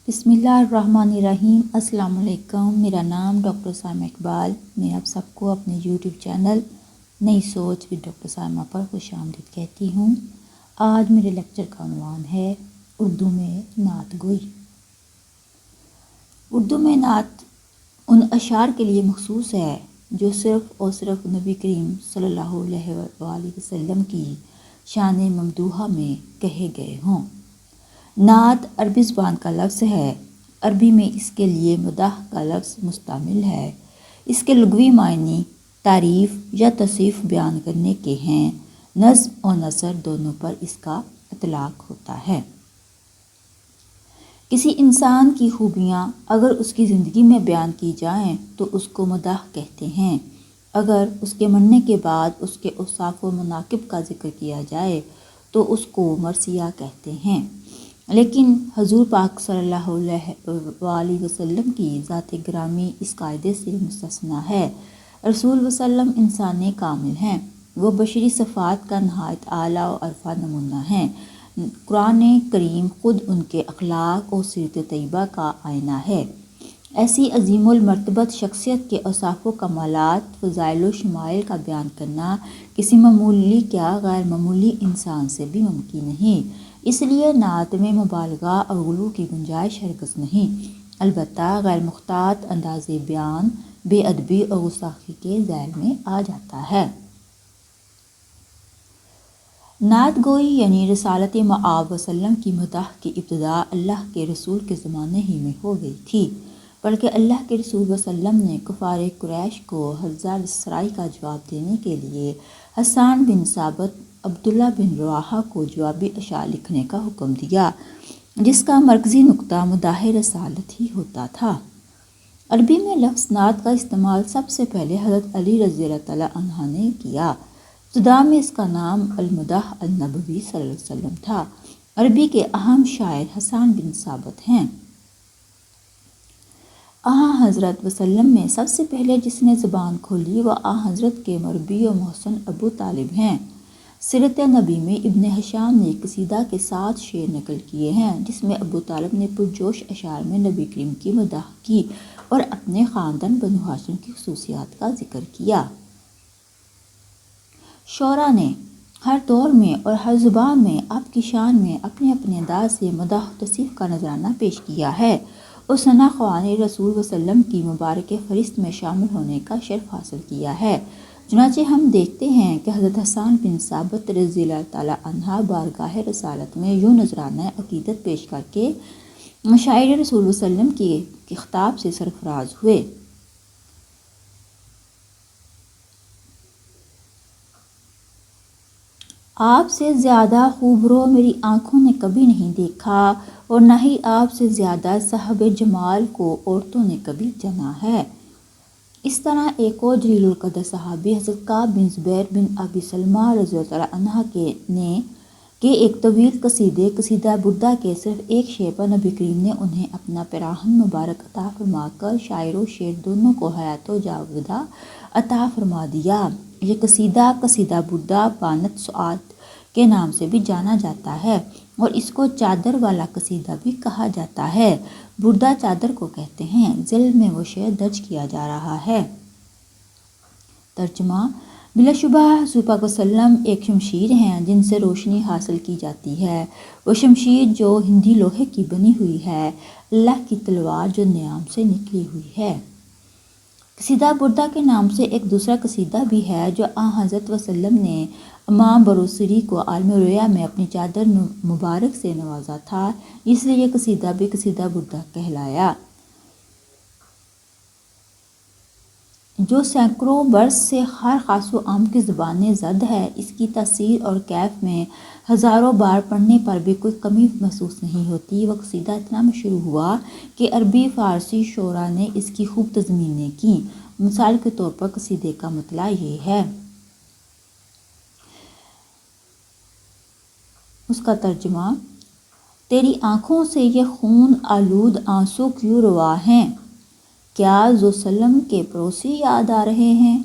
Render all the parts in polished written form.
بسم اللہ الرحمن الرحیم۔ السلام علیکم، میرا نام ڈاکٹر سائمہ اقبال۔ میں آپ سب کو اپنے یوٹیوب چینل نئی سوچ ود ڈاکٹر سائمہ پر خوش آمدید کہتی ہوں۔ آج میرے لیکچر کا عنوان ہے اردو میں نعت گوئی۔ اردو میں نعت ان اشعار کے لیے مخصوص ہے جو صرف اور صرف نبی کریم صلی اللہ علیہ وآلہ وسلم کی شان ممدوحہ میں کہے گئے ہوں۔ نعت عربی زبان کا لفظ ہے۔ عربی میں اس کے لیے مدح کا لفظ مستعمل ہے۔ اس کے لغوی معنی تعریف یا توصیف بیان کرنے کے ہیں۔ نظم اور نثر دونوں پر اس کا اطلاق ہوتا ہے۔ کسی انسان کی خوبیاں اگر اس کی زندگی میں بیان کی جائیں تو اس کو مدح کہتے ہیں۔ اگر اس کے مرنے کے بعد اس کے اوصاف و مناقب کا ذکر کیا جائے تو اس کو مرثیہ کہتے ہیں۔ لیکن حضور پاک صلی اللہ علیہ وآلہ وسلم کی ذات گرامی اس قاعدے سے مستثنیٰ ہے۔ رسول وسلم انسان کامل ہیں۔ وہ بشری صفات کا نہایت اعلیٰ و عرفہ نمونہ ہیں۔ قرآن کریم خود ان کے اخلاق اور سیرت طیبہ کا آئینہ ہے۔ ایسی عظیم المرتبت شخصیت کے اوصاف و کمالات، فضائل و شمائل کا بیان کرنا کسی معمولی کیا غیر معمولی انسان سے بھی ممکن نہیں۔ اس لیے نعت میں مبالغہ اور غلو کی گنجائش ہرگز نہیں، البتہ غیر محتاط انداز بیان بے ادبی اور گستاخی کے ذیل میں آ جاتا ہے۔ نعت گوئی یعنی رسالت مآب وسلم کی مدح کی ابتدا اللہ کے رسول کے زمانے ہی میں ہو گئی تھی، بلکہ اللہ کے رسول وسلم نے کفار قریش کو حرزہ اسرائی کا جواب دینے کے لیے حسان بن ثابت، عبداللہ بن رواحہ کو جوابی اشعار لکھنے کا حکم دیا، جس کا مرکزی نقطہ مداح رسالت ہی ہوتا تھا۔ عربی میں لفظ نعت کا استعمال سب سے پہلے حضرت علی رضی اللہ تعالیٰ عنہ نے کیا۔ ابتدا میں اس کا نام المدح النبوی صلی اللہ علیہ وسلم تھا۔ عربی کے اہم شاعر حسان بن ثابت ہیں۔ حضرت وسلم میں سب سے پہلے جس نے زبان کھولی وہ حضرت کے مربی و محسن ابو طالب ہیں۔ سیرت نبی میں ابن ہشام نے قصیدہ کے 7 شعر نقل کیے ہیں، جس میں ابو طالب نے پرجوش اشعار میں نبی کریم کی مدح کی اور اپنے خاندان بنو ہاشم کی خصوصیات کا ذکر کیا۔ شعراء نے ہر دور میں اور ہر زبان میں آپ کی شان میں اپنے اپنے انداز سے مدح و توصیف کا نذرانہ پیش کیا ہے اور ثنا خوان رسول وسلم کی مبارک فہرست میں شامل ہونے کا شرف حاصل کیا ہے۔ چنانچہ ہم دیکھتے ہیں کہ حضرت حسان بن ثابت رضی اللہ تعالیٰ عنہ بارگاہ رسالت میں یوں نذرانہ عقیدت پیش کر کے مشاعر رسول وسلم کے خطاب سے سرفراز ہوئے۔ آپ سے زیادہ خوبرو میری آنکھوں نے کبھی نہیں دیکھا اور نہ ہی آپ سے زیادہ صاحب جمال کو عورتوں نے کبھی جنا ہے۔ اس طرح ایک اور جلیل القدر صحابی حضرت کعب بن زبیر بن ابی سلمہ رضی اللہ تعالیٰ عنہ کے ایک طویل قصیدہ بردہ کے صرف ایک شعر پر نبی کریم نے انہیں اپنا پیراہن مبارک عطا فرما کر شاعر و شعر دونوں کو حیات و جاودہ عطا فرما دیا۔ یہ قصیدہ بردہ بانت سعاد کے نام سے بھی جانا جاتا ہے اور اس کو چادر والا قصیدہ بھی کہا جاتا ہے۔ بردہ چادر کو کہتے ہیں۔ ذیل میں وہ شعر درج کیا جا رہا ہے۔ ترجمہ: بلا شبہ حضور پاک وسلم ایک شمشیر ہیں جن سے روشنی حاصل کی جاتی ہے۔ وہ شمشیر جو ہندی لوہے کی بنی ہوئی ہے، اللہ کی تلوار جو نیام سے نکلی ہوئی ہے۔ قصیدہ بردہ کے نام سے ایک دوسرا قصیدہ بھی ہے جو حضرت وسلم نے امام بروسری کو عالم رؤیا میں اپنی چادر مبارک سے نوازا تھا، اس لیے یہ قصیدہ بھی قصیدہ بردہ کہلایا، جو سینکڑوں برس سے ہر خاص و عام کی زبان زد ہے۔ اس کی تاثیر اور کیف میں ہزاروں بار پڑھنے پر بھی کوئی کمی محسوس نہیں ہوتی۔ وہ قصیدہ اتنا مشہور ہوا کہ عربی فارسی شعراء نے اس کی خوب تضمینیں کیں۔ مثال کے طور پر قصیدے کا مطلع یہ ہے۔ اس کا ترجمہ: تیری آنکھوں سے یہ خون آلود آنسو کیوں روا ہیں؟ کیا ذوالسلم کے پڑوسی یاد آ رہے ہیں؟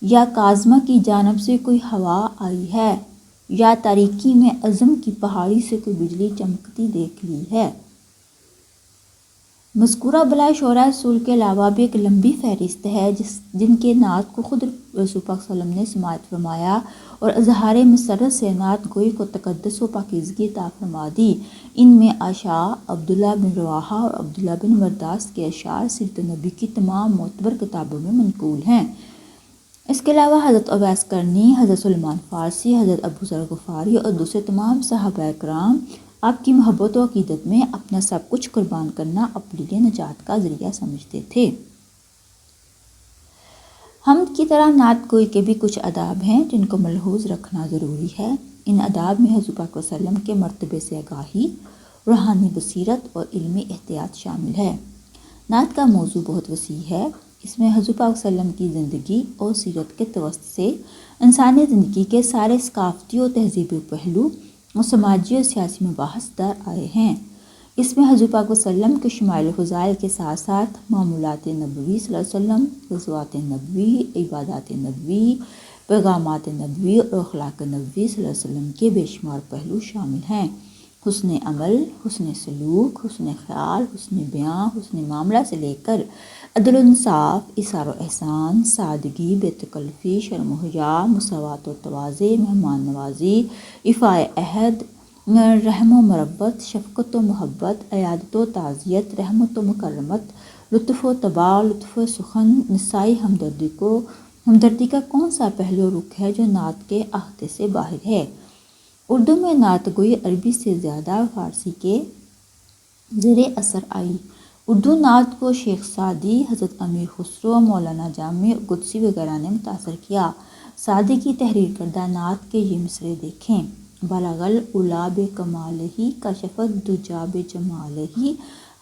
یا کاظمہ کی جانب سے کوئی ہوا آئی ہے؟ یا تاریکی میں عزم کی پہاڑی سے کوئی بجلی چمکتی دیکھ لی ہے؟ مذکورہ بلائے شعراء رسول کے علاوہ بھی ایک لمبی فہرست ہے جن کے نعت کو خود رسول پاک صلی اللہ علیہ وسلم نے سماعت فرمایا اور اظہار مسرت سے نعت گوئی کو تقدس و پاکیزگی عطا فرما دی۔ ان میں اشعار عبداللہ بن رواحہ اور عبداللہ بن مرداس کے اشعار سیرت نبی کی تمام معتبر کتابوں میں منقول ہیں۔ اس کے علاوہ حضرت اویس کرنی، حضرت سلمان فارسی، حضرت ابو ذر غفاری اور دوسرے تمام صحابہ کرام آپ کی محبت و عقیدت میں اپنا سب کچھ قربان کرنا اپنے لیے نجات کا ذریعہ سمجھتے تھے۔ حمد کی طرح نعت گوئی کے بھی کچھ آداب ہیں جن کو ملحوظ رکھنا ضروری ہے۔ ان آداب میں حضور پاک صلی اللہ علیہ وسلم کے مرتبے سے آگاہی، روحانی بصیرت اور علمی احتیاط شامل ہے۔ نعت کا موضوع بہت وسیع ہے۔ اس میں حضور پاک صلی اللہ علیہ وسلم کی زندگی اور سیرت کے توسط سے انسانی زندگی کے سارے ثقافتی و تہذیبی پہلو اور سماجی اور سیاسی مباحث در آئے ہیں۔ اس میں حضور پاک صلی اللہ علیہ وسلم کے شمائل و فضائل کے ساتھ ساتھ معمولات نبوی صلی اللہ علیہ وسلم، غزوات نبوی، عبادات نبوی، پیغامات نبوی اور اخلاق نبوی صلی اللہ علیہ وسلم کے بے شمار پہلو شامل ہیں۔ حسن عمل، حسن سلوک، حسن خیال، حسن بیان، حسن معاملہ سے لے کر عدل و انصاف، ایثار و احسان، سادگی، بے تکلفی، شرم و حیا، مساوات و تواضع، مہمان نوازی، ایفاء عہد، رحم و مربت، شفقت و محبت، عیادت و تعزیت، رحمت و مکرمت، لطف و طبع، لطف و سخن، نسائی ہمدردی کا کون سا پہلو رخ ہے جو نعت کے احاطے سے باہر ہے۔ اردو میں نعت گوئی عربی سے زیادہ فارسی کے زیر اثر آئی۔ اردو نعت کو شیخ سعدی، حضرت امیر خسرو، مولانا جامی قدسی وغیرہ نے متاثر کیا۔ سعدی کی تحریر کردہ نعت کے یہ مصرعے دیکھیں: بلغ العلا بکمالہ، کشف الدجی بجمالہ،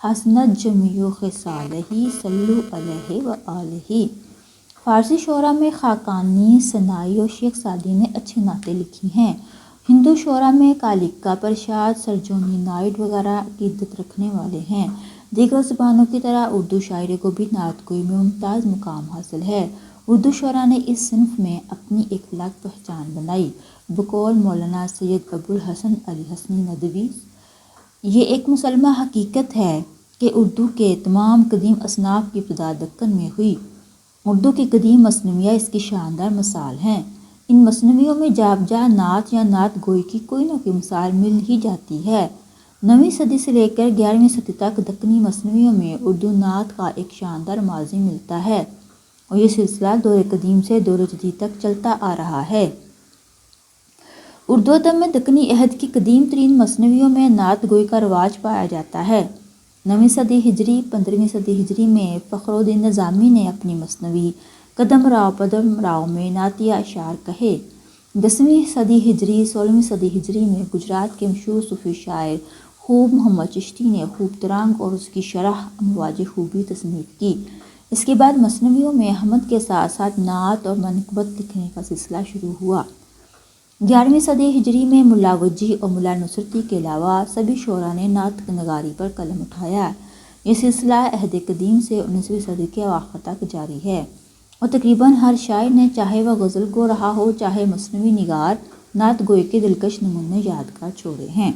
حسنت جمیع خصالہ، صلوا علیہ وآلہ۔ فارسی شعراء میں خاقانی، سنائی اور شیخ سعدی نے اچھی نعتیں لکھی ہیں۔ ہندو شعراء میں کالکا پرساد، سرجونی نائڈ وغیرہ عقیدت رکھنے والے ہیں۔ دیگر زبانوں کی طرح اردو شاعری کو بھی نعت گوئی میں ممتاز مقام حاصل ہے۔ اردو شعراء نے اس صنف میں اپنی ایک الگ پہچان بنائی۔ بقول مولانا سید ابو الحسن علی حسنی ندوی، یہ ایک مسلمہ حقیقت ہے کہ اردو کے تمام قدیم اصناف کی ابتدا دکن میں ہوئی۔ اردو کی قدیم مثنویاں اس کی شاندار مثال ہیں۔ ان مثنویوں میں جا بجا نعت یا نعت گوئی کی کوئی نہ کوئی مثال مل ہی جاتی ہے۔ 9ویں صدی سے لے کر 11ویں صدی تک دکنی مثنویوں میں اردو نعت کا ایک شاندار ماضی ملتا ہے اور یہ سلسلہ دور قدیم سے دور جدید تک چلتا آ رہا ہے۔ اردو ادب میں دکنی عہد کی قدیم ترین مثنویوں میں نعت گوئی کا رواج پایا جاتا ہے۔ 9ویں صدی ہجری، 15ویں صدی ہجری میں فخر الدین نظامی نے اپنی مثنوی قدم راؤ پدم راؤ میں نعتیہ اشعار کہے۔ 10ویں صدی ہجری، 16ویں صدی ہجری میں گجرات کے مشہور صوفی شاعر خوب محمد چشتی نے خوب ترنگ اور اس کی شرح امواج خوبی تصنیف کی۔ اس کے بعد مثنویوں میں حمد کے ساتھ ساتھ نعت اور منقبت لکھنے کا سلسلہ شروع ہوا۔ 11ویں صدی ہجری میں ملا وجی اور ملا نصرتی کے علاوہ سبھی شعراء نے نعت نگاری پر قلم اٹھایا۔ یہ سلسلہ عہد قدیم سے 19ویں صدی کے اواخر تک جاری ہے اور تقریباً ہر شاعر نے، چاہے وہ غزل گو رہا ہو چاہے مثنوی نگار، نعت گوئی کے دلکش نمونے یادگار چھوڑے ہیں۔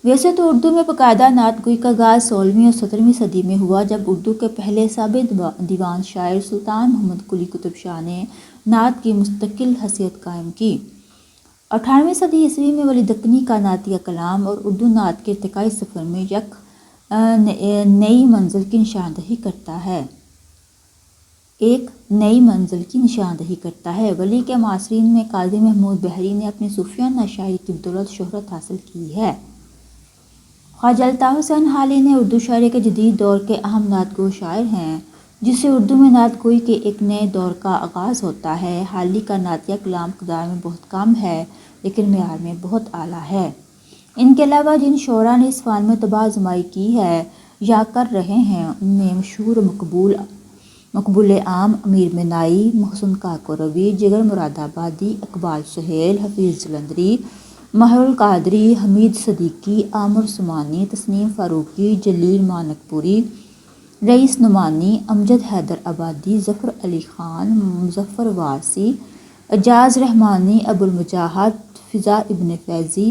ویسے تو اردو میں باقاعدہ نعت گوئی کا آغاز 16ویں اور 17ویں صدی میں ہوا، جب اردو کے پہلے سابق دیوان شاعر سلطان محمد قلی قطب شاہ نے نعت کی مستقل حیثیت قائم کی۔ 18ویں صدی عیسوی میں ولی دکنی کا نعتیہ کلام اور اردو نعت کے ارتقائی سفر میں یک نئی منزل کی نشاندہی کرتا ہے۔ ولی کے معاصرین میں قاضی محمود بحری نے اپنی صوفیانہ شاعری کی بدولت شہرت حاصل کی ہے۔ خواجہ الطاف حسین حالی نے اردو شاعری کے جدید دور کے اہم نعت گو شاعر ہیں، جس سے اردو میں نعت گوئی کے ایک نئے دور کا آغاز ہوتا ہے۔ حالی کا نعتیہ کلام مقدار میں بہت کم ہے لیکن معیار میں بہت اعلیٰ ہے۔ ان کے علاوہ جن شعراء نے اس فن میں طبع آزمائی کی ہے یا کر رہے ہیں، ان میں مشہور مقبول عام، امیر مینائی، محسن کاکوروی، جگر مراد آبادی، اقبال سہیل، حفیظ جلندری، ماہر القادری، حمید صدیقی، عامر عثمانی، تسنیم فاروقی، جلیل مانک پوری، رئیس نعمانی، امجد حیدر آبادی، ظفر علی خان، مظفر وارثی، اعجاز رحمانی، ابو المجاہد، فضا ابن فیضی،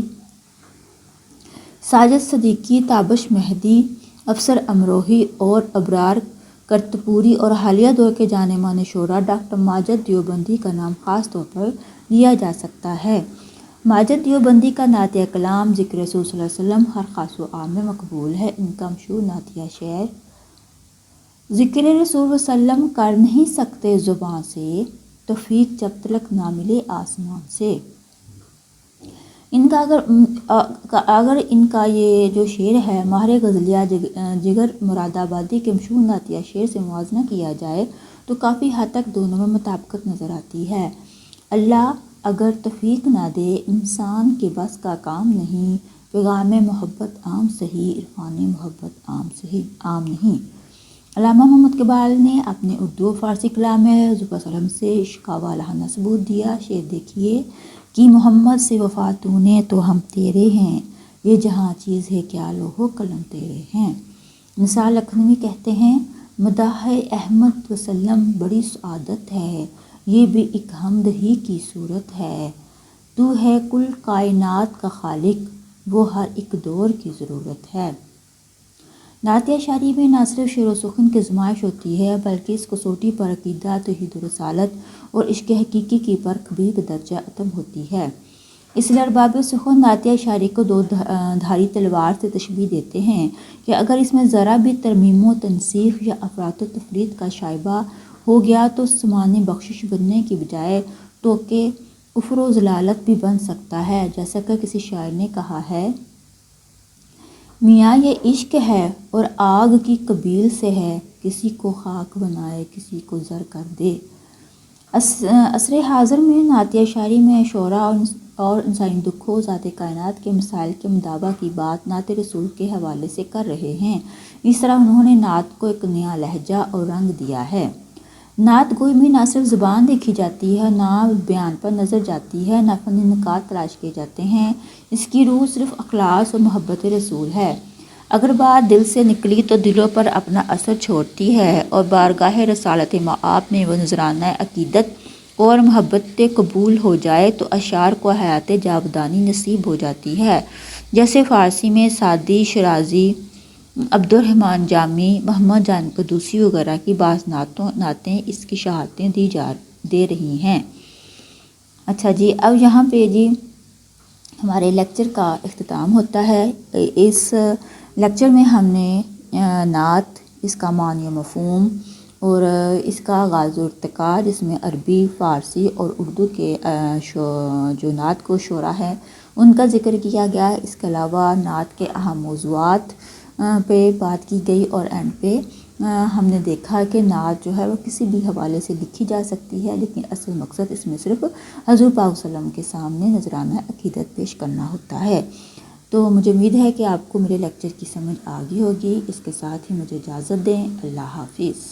ساجد صدیقی، تابش مہدی، افسر امروہی اور ابرار کرتپوری اور حالیہ دور کے جانے مانے شعراء ڈاکٹر ماجد دیوبندی کا نام خاص طور پر لیا جا سکتا ہے۔ ماجد دیوبندی کا نعتیہ کلام ذکر رسول صلی اللہ علیہ وسلم ہر خاص و عام میں مقبول ہے۔ ان کا مشہور نعتیہ شعر ذکر رسول وسلم کر نہیں سکتے زباں سے، توفیق جب تلک نہ ملے آسمان سے۔ ان کا اگر ان کا یہ جو شعر ہے ماہر غزلیہ جگر مراد آبادی کے مشہور نعتیہ شعر سے موازنہ کیا جائے تو کافی حد تک دونوں میں مطابقت نظر آتی ہے۔ اللہ اگر توفیق نہ دے انسان کے بس کا کام نہیں، پیغام محبت عام صحیح، عرفان محبت عام نہیں۔ علامہ محمد اقبال نے اپنے اردو و فارسی کلام میں حضور صلی اللہ علیہ وسلم سے عشق کا والہانہ ثبوت دیا۔ شعر دیکھیے کہ محمد سے وفا تو نے تو ہم تیرے ہیں، یہ جہاں چیز ہے کیا لوح و قلم تیرے ہیں۔ نثار لکھنوی کہتے ہیں مداح احمد وسلم بڑی سعادت ہے، یہ بھی ایک حمد ہی کی صورت ہے۔ تو ہے کل کائنات کا خالق، وہ ہر ایک دور کی ضرورت ہے۔ نعتیہ شاعری میں نہ صرف شعر و سخن کی آزمائش ہوتی ہے بلکہ اس کسوٹی پر عقیدہ، توحید و رسالت اور عشق حقیقی کی پرکھ بھی بدرجہ اتم ہوتی ہے۔ اس لیے ارباب سخن نعتیہ شاعری کو دو دھاری تلوار سے تشبیہ دیتے ہیں کہ اگر اس میں ذرا بھی ترمیم و تنسیخ یا افراط و تفریط کا شائبہ ہو گیا تو سامان بخشش بننے کی بجائے توکے کفر و ضلالت بھی بن سکتا ہے۔ جیسا کہ کسی شاعر نے کہا ہے میاں یہ عشق ہے اور آگ کی قبیل سے ہے، کسی کو خاک بنائے کسی کو زر کر دے۔ عصر حاضر میں نعتیہ شاعری میں شعراء اور انسانی دکھوں، ذات کائنات کے مسائل کے مداوا کی بات نعت رسول کے حوالے سے کر رہے ہیں۔ اس طرح انہوں نے نعت کو ایک نیا لہجہ اور رنگ دیا ہے۔ نعت گوئی میں نہ صرف زبان دیکھی جاتی ہے، نہ بیان پر نظر جاتی ہے، نہ فنی نکات تلاش کیے جاتے ہیں، اس کی روح صرف اخلاص اور محبت رسول ہے۔ اگر بات دل سے نکلی تو دلوں پر اپنا اثر چھوڑتی ہے اور بارگاہ رسالت مآب میں وہ نذرانہ عقیدت اور محبت قبول ہو جائے تو اشعار کو حیات جاودانی نصیب ہو جاتی ہے۔ جیسے فارسی میں سعدی، شیرازی، عبدالرحمن جامی، محمد جان قدوسی وغیرہ کی بعض نعتیں اس کی شہادتیں دے رہی ہیں۔ اچھا جی، اب یہاں پہ جی ہمارے لیکچر کا اختتام ہوتا ہے۔ اس لیکچر میں ہم نے نعت، اس کا معنی و مفہوم اور اس کا آغاز و ارتقاء، جس میں عربی، فارسی اور اردو کے جو نعت کو شعراء ہیں ان کا ذکر کیا گیا ہے۔ اس کے علاوہ نعت کے اہم موضوعات پہ بات کی گئی اور اینڈ پہ ہم نے دیکھا کہ نعت جو ہے وہ کسی بھی حوالے سے لکھی جا سکتی ہے، لیکن اصل مقصد اس میں صرف حضور پاک صلی اللہ علیہ وسلم کے سامنے نذرانہ عقیدت پیش کرنا ہوتا ہے۔ تو مجھے امید ہے کہ آپ کو میرے لیکچر کی سمجھ آ گئی ہوگی۔ اس کے ساتھ ہی مجھے اجازت دیں۔ اللہ حافظ۔